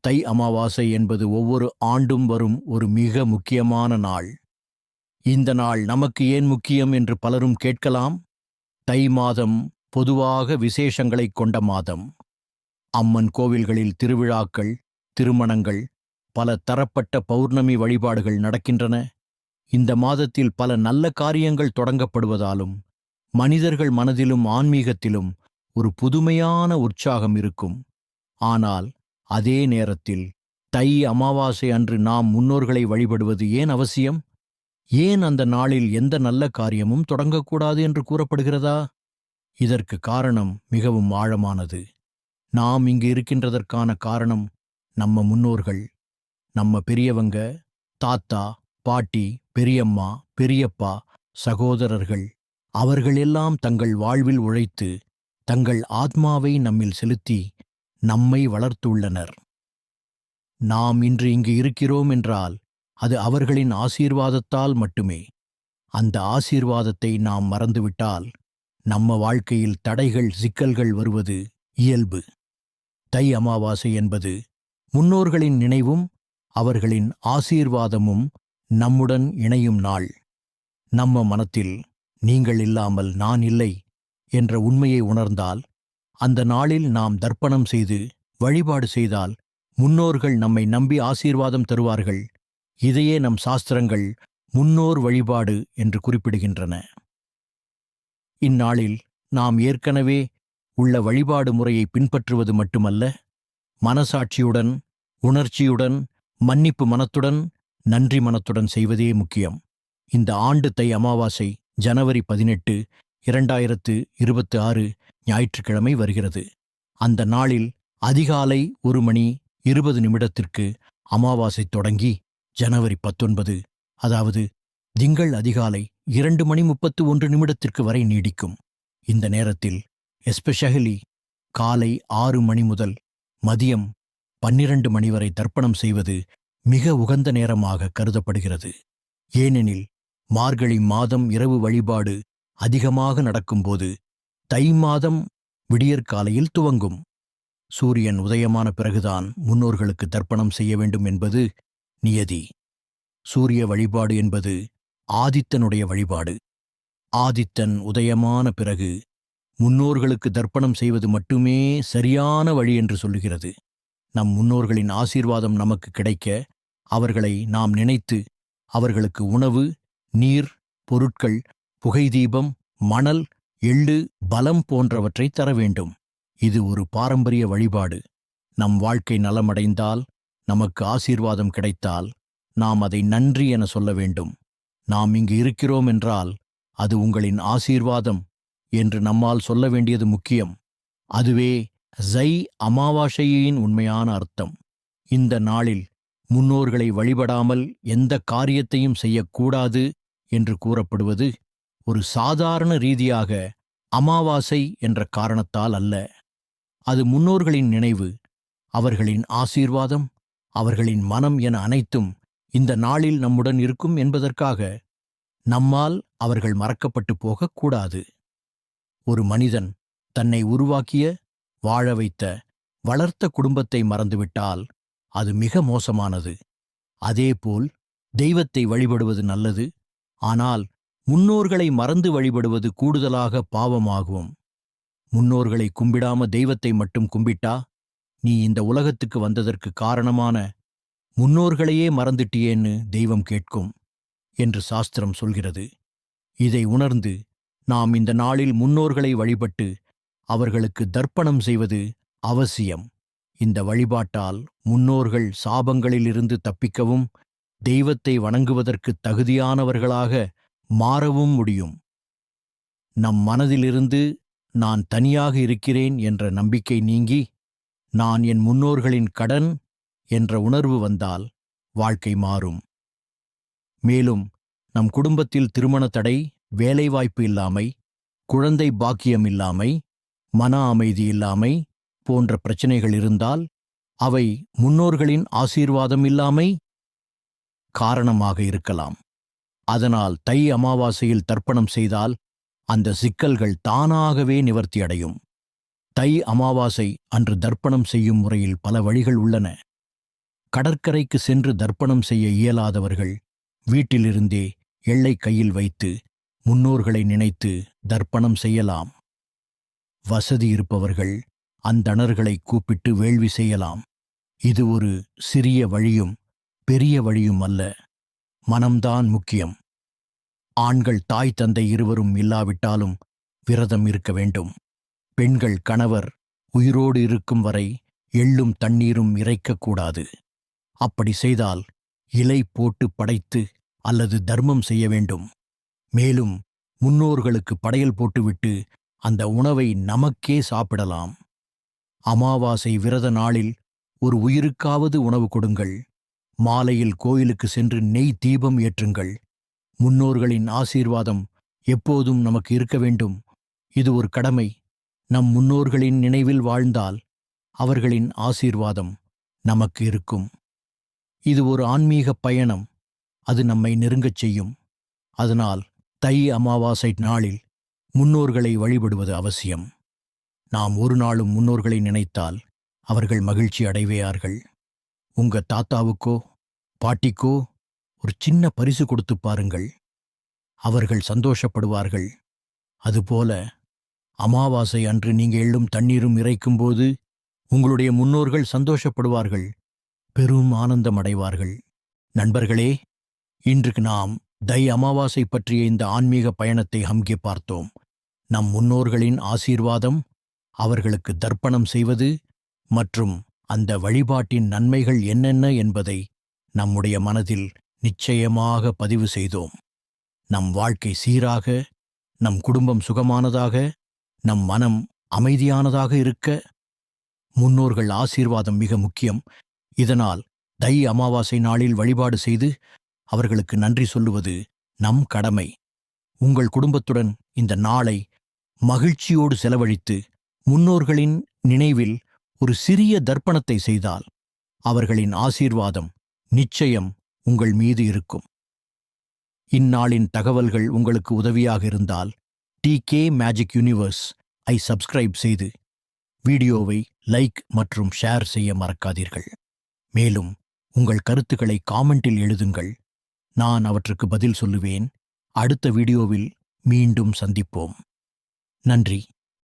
தை அமாவாசை என்பது ஒவ்வொரு ஆண்டும் வரும் ஒரு மிக முக்கியமான நாள். இந்த நாள் நமக்கு ஏன் முக்கியம் என்று பலரும் கேட்கலாம். தை மாதம் பொதுவாக விசேஷங்களைக் கொண்ட மாதம். அம்மன் கோவில்களில் திருவிழாக்கள், திருமணங்கள், பல தரப்பட்ட பௌர்ணமி வழிபாடுகள் நடக்கின்றன. இந்த மாதத்தில் பல நல்ல காரியங்கள் தொடங்கப்படுவதாலும் மனிதர்கள் மனதிலும் ஆன்மீகத்திலும் ஒரு புதுமையான உற்சாகம் இருக்கும். ஆனால் அதே நேரத்தில் தை அமாவாசை அன்று நாம் முன்னோர்களை வழிபடுவது ஏன் அவசியம்? ஏன் அந்த நாளில் எந்த நல்ல காரியமும் தொடங்கக்கூடாது என்று கூறப்படுகிறதா? இதற்கு காரணம் மிகவும் ஆழமானது. நாம் இங்கு இருக்கின்றதற்கான காரணம் நம்ம முன்னோர்கள், நம்ம பெரியவங்க, தாத்தா, பாட்டி, பெரியம்மா, பெரியப்பா, சகோதரர்கள். அவர்கள் எல்லாம் தங்கள் வாழ்வில் உழைத்து தங்கள் ஆத்மாவை நம்மில் செலுத்தி நம்மை வளர்த்துள்ளனர். நாம் இன்று இங்கு இருக்கிறோம் என்றால் அது அவர்களின் ஆசீர்வாதத்தால் மட்டுமே. அந்த ஆசீர்வாதத்தை நாம் மறந்துவிட்டால் நம்ம வாழ்க்கையில் தடைகள், சிக்கல்கள் வருவது இயல்பு. தை அமாவாசை என்பது முன்னோர்களின் நினைவும் அவர்களின் ஆசீர்வாதமும் நம்முடன் இணையும் நாள். நம்ம மனத்தில் நீங்கள் இல்லாமல் நான் இல்லை என்ற உண்மையை உணர்ந்தால், அந்த நாளில் நாம் தர்ப்பணம் செய்து வழிபாடு செய்தால் முன்னோர்கள் நம்மை நம்பி ஆசீர்வாதம் தருவார்கள். இதையே நம் சாஸ்திரங்கள் முன்னோர் வழிபாடு என்று குறிப்பிடுகின்றன. இந்நாளில் நாம் ஏற்கனவே உள்ள வழிபாடு முறையை பின்பற்றுவது மட்டுமல்ல, மனசாட்சியுடன், உணர்ச்சியுடன், மன்னிப்பு மனத்துடன், நன்றி மனத்துடன் செய்வதே முக்கியம். இந்த ஆண்டு தை அமாவாசை ஜனவரி 18, 2026 ஞாயிற்றுக்கிழமை வருகிறது. அந்த நாளில் அதிகாலை 1:20 அமாவாசை தொடங்கி ஜனவரி 19, அதாவது திங்கள் அதிகாலை 2:31 வரை நீடிக்கும். இந்த நேரத்தில் எஸ்பெஷலி காலை 6 முதல் மதியம் 12 வரை தர்ப்பணம் செய்வது மிக உகந்த நேரமாக கருதப்படுகிறது. ஏனெனில் மார்கழி மாதம் இரவு வழிபாடு அதிகமாக நடக்கும்போது தை மாதம் விடியற்காலையில் துவங்கும். சூரியன் உதயமான பிறகுதான் முன்னோர்களுக்கு தர்ப்பணம் செய்ய வேண்டும் என்பது நியதி. சூரிய வழிபாடு என்பது ஆதித்தனுடைய வழிபாடு. ஆதித்தன் உதயமான பிறகு முன்னோர்களுக்கு தர்ப்பணம் செய்வது மட்டுமே சரியான வழி என்று சொல்லுகிறது. நம் முன்னோர்களின் ஆசீர்வாதம் நமக்கு கிடைக்க அவர்களை நாம் நினைத்து அவர்களுக்கு உணவு, நீர், பொருட்கள், புகைதீபம், மணல், எள்ளு, பலம் போன்றவற்றை தர வேண்டும். இது ஒரு பாரம்பரிய வழிபாடு. நம் வாழ்க்கை நலமடைந்தால், நமக்கு ஆசீர்வாதம் கிடைத்தால் நாம் அதை நன்றி என சொல்ல வேண்டும். நாம் இங்கு இருக்கிறோம் என்றால் அது உங்களின் ஆசீர்வாதம் என்று நம்மால் சொல்ல வேண்டியது முக்கியம். அதுவே தை அமாவாசையின் உண்மையான அர்த்தம். இந்த நாளில் முன்னோர்களை வழிபடாமல் எந்த காரியத்தையும் செய்யக்கூடாது என்று கூறப்படுவது ஒரு சாதாரண ரீதியாக அமாவாசை என்ற காரணத்தால் அல்ல. அது முன்னோர்களின் நினைவு, அவர்களின் ஆசீர்வாதம், அவர்களின் மனம் என அனைத்தும் இந்த நாளில் நம்முடன் இருக்கும் என்பதற்காக. நம்மால் அவர்கள் மறக்கப்பட்டு போகக்கூடாது. ஒரு மனிதன் தன்னை உருவாக்கிய, வாழ வைத்த, வளர்த்த குடும்பத்தை மறந்துவிட்டால் அது மிக மோசமானது. அதேபோல் தெய்வத்தை வழிபடுவது நல்லது. ஆனால் முன்னோர்களை மறந்து வழிபடுவது கூடுதலாக பாவமாகும். முன்னோர்களை கும்பிடாம தெய்வத்தை மட்டும் கும்பிட்டா, நீ இந்த உலகத்துக்கு வந்ததற்கு காரணமான முன்னோர்களையே மறந்துட்டியேன்னு தெய்வம் கேட்கும் என்று சாஸ்திரம் சொல்கிறது. இதை உணர்ந்து நாம் இந்த நாளில் முன்னோர்களை வழிபட்டு அவர்களுக்கு தர்ப்பணம் செய்வது அவசியம். இந்த வழிபாட்டால் முன்னோர்கள் சாபங்களிலிருந்து தப்பிக்கவும் தெய்வத்தை வணங்குவதற்கு தகுதியானவர்களாக மாறவும் முடியும். நம் மனதிலிருந்து நான் தனியாக இருக்கிறேன் என்ற நம்பிக்கை நீங்கி நான் என் முன்னோர்களின் கடன் என்ற உணர்வு வந்தால் வாழ்க்கை மாறும். மேலும் நம் குடும்பத்தில் திருமண தடை, வேலைவாய்ப்பு இல்லாமை, குழந்தை பாக்கியம் இல்லாமை, மன அமைதி இல்லாமை போன்ற பிரச்சனைகள் இருந்தால் அவை முன்னோர்களின் ஆசீர்வாதம் இல்லாமை காரணமாக இருக்கலாம். அதனால் தை அமாவாசையில் தர்ப்பணம் செய்தால் அந்த சிக்கல்கள் தானாகவே நிவர்த்தியடையும். தை அமாவாசை அன்று தர்ப்பணம் செய்யும் முறையில் பல வழிகள் உள்ளன. கடற்கரைக்கு சென்று தர்ப்பணம் செய்ய இயலாதவர்கள் வீட்டிலிருந்தே எள்ளை கையில் வைத்து முன்னோர்களை நினைத்து தர்ப்பணம் செய்யலாம். வசதி இருப்பவர்கள் அந்தணர்களை கூப்பிட்டு வேள்வி செய்யலாம். இது ஒரு சிறிய வழியும் பெரிய வழியும் அல்ல. மனம்தான் முக்கியம். ஆண்கள் தாய் தந்தை இருவரும் இல்லாவிட்டாலும் விரதம் இருக்க வேண்டும். பெண்கள் கணவர் உயிரோடு இருக்கும் வரை எள்ளும் தண்ணீரும் இறைக்கக்கூடாது. அப்படி செய்தால் இலை போட்டு படைத்து அல்லது தர்மம் செய்ய வேண்டும். மேலும் முன்னோர்களுக்கு படையல் போட்டுவிட்டு அந்த உணவை நமக்கே சாப்பிடலாம். அமாவாசை விரத நாளில் ஒரு உயிருக்காவது உணவு கொடுங்கள். மாலையில் கோயிலுக்கு சென்று நெய் தீபம் ஏற்றுங்கள். முன்னோர்களின் ஆசீர்வாதம் எப்போதும் நமக்கு இருக்க வேண்டும். இது ஒரு கடமை. நம் முன்னோர்களின் நினைவில் வாழ்ந்தால் அவர்களின் ஆசீர்வாதம் நமக்கு இருக்கும். இது ஒரு ஆன்மீக பயணம். அது நம்மை நெருங்கச் செய்யும். அதனால் தை அமாவாசை நாளில் முன்னோர்களை வழிபடுவது அவசியம். நாம் ஒரு நாளும் முன்னோர்களை நினைத்தால் அவர்கள் மகிழ்ச்சி அடைவார்கள். உங்க தாத்தாவுக்கோ பாட்டிக்கோ ஒரு சின்ன பரிசு கொடுத்து பாருங்கள். அவர்கள் சந்தோஷப்படுவார்கள். அதுபோல அமாவாசை அன்று நீங்க எள்ளும் தண்ணீரும் இறைக்கும்போது உங்களுடைய முன்னோர்கள் சந்தோஷப்படுவார்கள், பெரும் ஆனந்தம் அடைவார்கள். நண்பர்களே, இன்றுக்கு நாம் தை அமாவாசை பற்றிய இந்த ஆன்மீக பயணத்தை ஹம்கே பார்த்தோம். நம் முன்னோர்களின் ஆசீர்வாதம், அவர்களுக்கு தர்ப்பணம் செய்வது மற்றும் அந்த வழிபாட்டின் நன்மைகள் என்னென்ன என்பதை நம்முடைய மனதில் நிச்சயமாக பதிவு செய்தோம். நம் வாழ்க்கை சீராக, நம் குடும்பம் சுகமானதாக, நம் மனம் அமைதியானதாக இருக்க முன்னோர்கள் ஆசீர்வாதம் மிக முக்கியம். இதனால் தை அமாவாசை நாளில் வழிபாடு செய்து அவர்களுக்கு நன்றி சொல்லுவது நம் கடமை. உங்கள் குடும்பத்துடன் இந்த நாளை மகிழ்ச்சியோடு செலவழித்து முன்னோர்களின் நினைவில் ஒரு சிறிய தர்ப்பணத்தை செய்தால் அவர்களின் ஆசீர்வாதம் நிச்சயம் உங்கள் மீது இருக்கும். இந்நாளின் தகவல்கள் உங்களுக்கு உதவியாக இருந்தால் டிகே மேஜிக் யூனிவர்ஸ் ஐ சப்ஸ்கிரைப் செய்து வீடியோவை லைக் மற்றும் ஷேர் செய்ய மறக்காதீர்கள். மேலும் உங்கள் கருத்துக்களை காமெண்டில் எழுதுங்கள். நான் அவற்றுக்கு பதில் சொல்லுவேன். அடுத்த வீடியோவில் மீண்டும் சந்திப்போம். நன்றி.